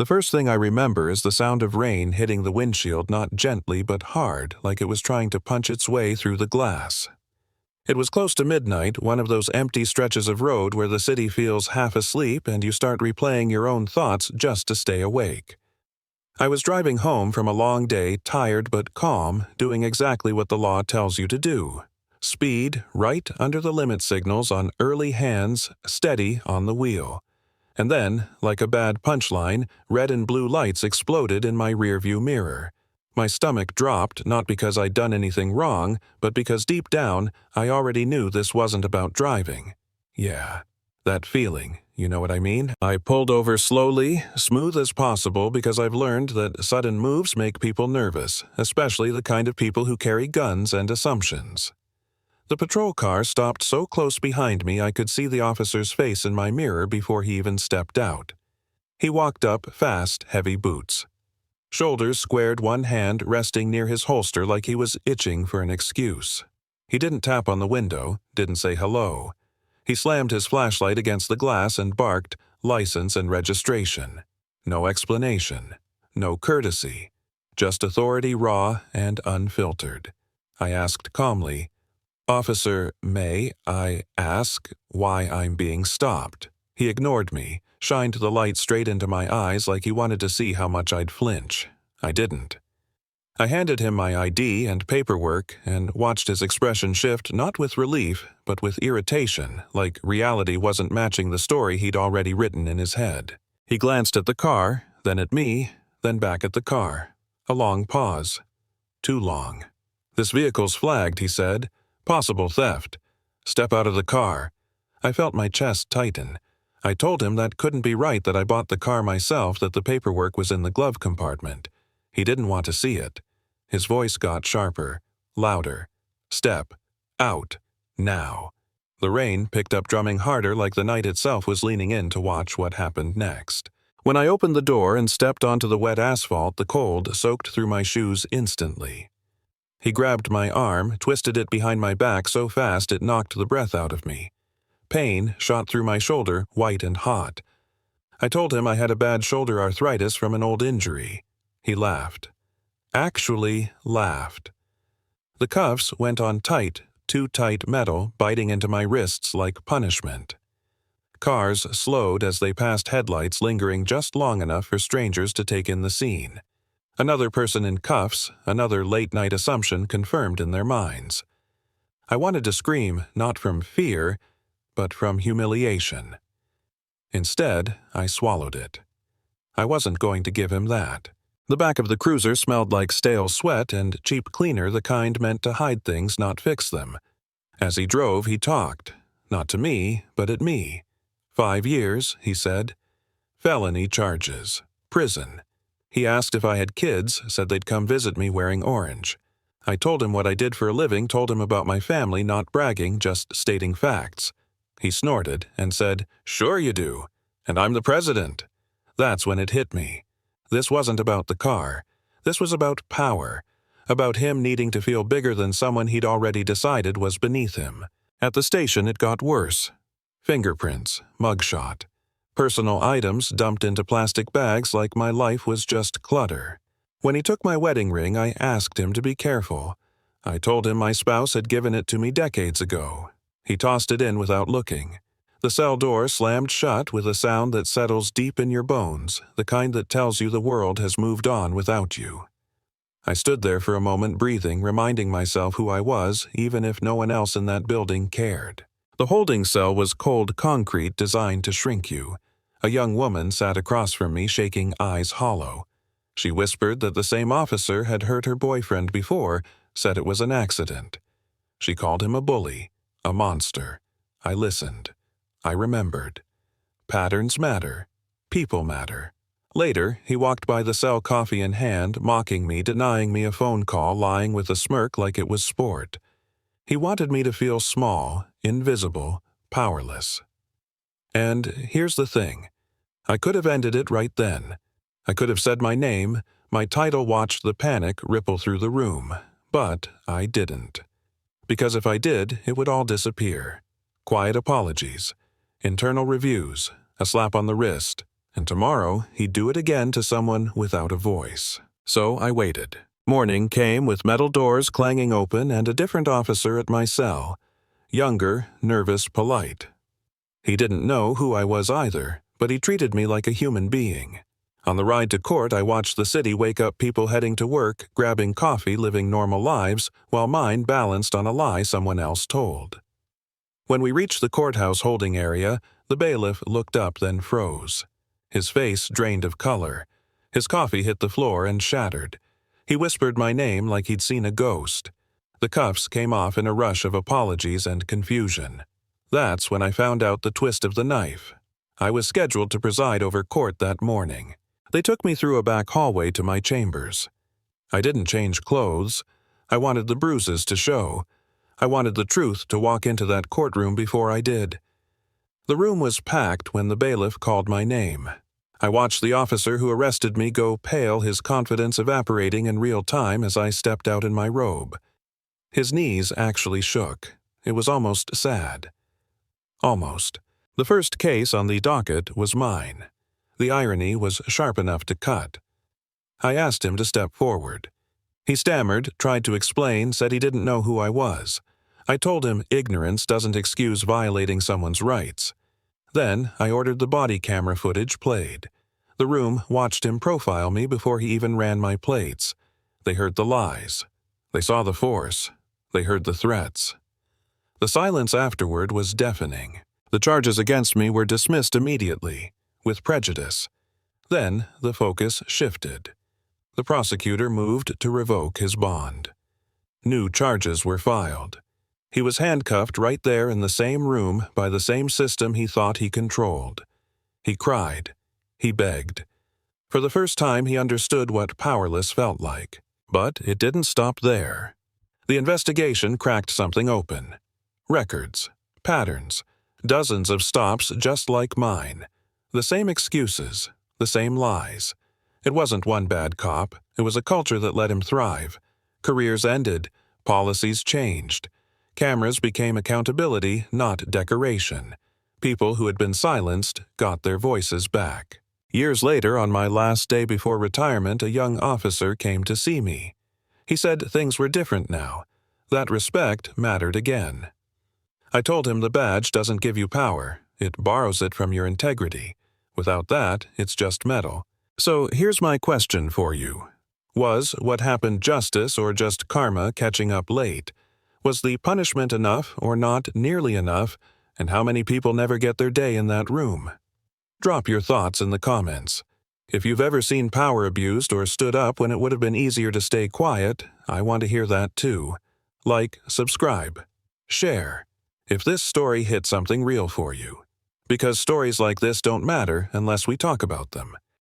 The first thing I remember is the sound of rain hitting the windshield, not gently but hard, like it was trying to punch its way through the glass. It was close to midnight, one of those empty stretches of road where the city feels half asleep and you start replaying your own thoughts just to stay awake. I was driving home from a long day, tired but calm, doing exactly what the law tells you to do. Speed right under the limit signals on early hands, steady on the wheel. And then, like a bad punchline, red and blue lights exploded in my rearview mirror. My stomach dropped, not because I'd done anything wrong, but because deep down, I already knew this wasn't about driving. Yeah, that feeling, you know what I mean? I pulled over slowly, smooth as possible, because I've learned that sudden moves make people nervous, especially the kind of people who carry guns and assumptions. The patrol car stopped so close behind me I could see the officer's face in my mirror before he even stepped out. He walked up, fast, heavy boots. Shoulders squared, one hand resting near his holster like he was itching for an excuse. He didn't tap on the window, didn't say hello. He slammed his flashlight against the glass and barked, "License and registration." No explanation. No courtesy. Just authority raw and unfiltered. I asked calmly, "Officer, may I ask why I'm being stopped?" He ignored me, shined the light straight into my eyes like he wanted to see how much I'd flinch. I didn't. I handed him my ID and paperwork and watched his expression shift not with relief, but with irritation, like reality wasn't matching the story he'd already written in his head. He glanced at the car, then at me, then back at the car. A long pause. Too long. "This vehicle's flagged," he said. "Possible theft. Step out of the car." I felt my chest tighten. I told him that couldn't be right, that I bought the car myself, that the paperwork was in the glove compartment. He didn't want to see it. His voice got sharper, louder. "Step. Out. Now." The rain picked up, drumming harder, like the night itself was leaning in to watch what happened next. When I opened the door and stepped onto the wet asphalt, the cold soaked through my shoes instantly. He grabbed my arm, twisted it behind my back so fast it knocked the breath out of me. Pain shot through my shoulder, white and hot. I told him I had a bad shoulder arthritis from an old injury. He laughed. Actually laughed. The cuffs went on tight, too tight metal, biting into my wrists like punishment. Cars slowed as they passed headlights, lingering just long enough for strangers to take in the scene. Another person in cuffs, another late-night assumption confirmed in their minds. I wanted to scream, not from fear, but from humiliation. Instead, I swallowed it. I wasn't going to give him that. The back of the cruiser smelled like stale sweat and cheap cleaner, the kind meant to hide things, not fix them. As he drove, he talked. Not to me, but at me. 5 years, he said. Felony charges. Prison. He asked if I had kids, said they'd come visit me wearing orange. I told him what I did for a living, told him about my family, not bragging, just stating facts. He snorted and said, "Sure you do. And I'm the president." That's when it hit me. This wasn't about the car. This was about power. About him needing to feel bigger than someone he'd already decided was beneath him. At the station, it got worse. Fingerprints, mugshot. Personal items dumped into plastic bags like my life was just clutter. When he took my wedding ring, I asked him to be careful. I told him my spouse had given it to me decades ago. He tossed it in without looking. The cell door slammed shut with a sound that settles deep in your bones, the kind that tells you the world has moved on without you. I stood there for a moment, breathing, reminding myself who I was, even if no one else in that building cared. The holding cell was cold concrete designed to shrink you. A young woman sat across from me, shaking, eyes hollow. She whispered that the same officer had hurt her boyfriend before, said it was an accident. She called him a bully, a monster. I listened. I remembered. Patterns matter. People matter. Later, he walked by the cell, coffee in hand, mocking me, denying me a phone call, lying with a smirk like it was sport. He wanted me to feel small, invisible, powerless. And here's the thing. I could have ended it right then. I could have said my name, my title, watched the panic ripple through the room. But I didn't. Because if I did, it would all disappear. Quiet apologies. Internal reviews. A slap on the wrist. And tomorrow, he'd do it again to someone without a voice. So I waited. Morning came with metal doors clanging open and a different officer at my cell. Younger, nervous, polite. He didn't know who I was either, but he treated me like a human being. On the ride to court, I watched the city wake up people heading to work, grabbing coffee, living normal lives, while mine balanced on a lie someone else told. When we reached the courthouse holding area, the bailiff looked up, then froze. His face drained of color. His coffee hit the floor and shattered. He whispered my name like he'd seen a ghost. The cuffs came off in a rush of apologies and confusion. That's when I found out the twist of the knife. I was scheduled to preside over court that morning. They took me through a back hallway to my chambers. I didn't change clothes. I wanted the bruises to show. I wanted the truth to walk into that courtroom before I did. The room was packed when the bailiff called my name. I watched the officer who arrested me go pale, his confidence evaporating in real time as I stepped out in my robe. His knees actually shook. It was almost sad. Almost. The first case on the docket was mine. The irony was sharp enough to cut. I asked him to step forward. He stammered, tried to explain, said he didn't know who I was. I told him ignorance doesn't excuse violating someone's rights. Then I ordered the body camera footage played. The room watched him profile me before he even ran my plates. They heard the lies. They saw the force. They heard the threats. The silence afterward was deafening. The charges against me were dismissed immediately, with prejudice. Then the focus shifted. The prosecutor moved to revoke his bond. New charges were filed. He was handcuffed right there in the same room by the same system he thought he controlled. He cried. He begged. For the first time, he understood what powerless felt like. But it didn't stop there. The investigation cracked something open. Records, patterns, dozens of stops just like mine. The same excuses, the same lies. It wasn't one bad cop. It was a culture that let him thrive. Careers ended. Policies changed. Cameras became accountability, not decoration. People who had been silenced got their voices back. Years later, on my last day before retirement, a young officer came to see me. He said things were different now. That respect mattered again. I told him the badge doesn't give you power. It borrows it from your integrity. Without that, it's just metal. So here's my question for you. Was what happened justice or just karma catching up late? Was the punishment enough or not nearly enough? And how many people never get their day in that room? Drop your thoughts in the comments. If you've ever seen power abused or stood up when it would have been easier to stay quiet, I want to hear that too. Like, subscribe, share. If this story hit something real for you. Because stories like this don't matter unless we talk about them.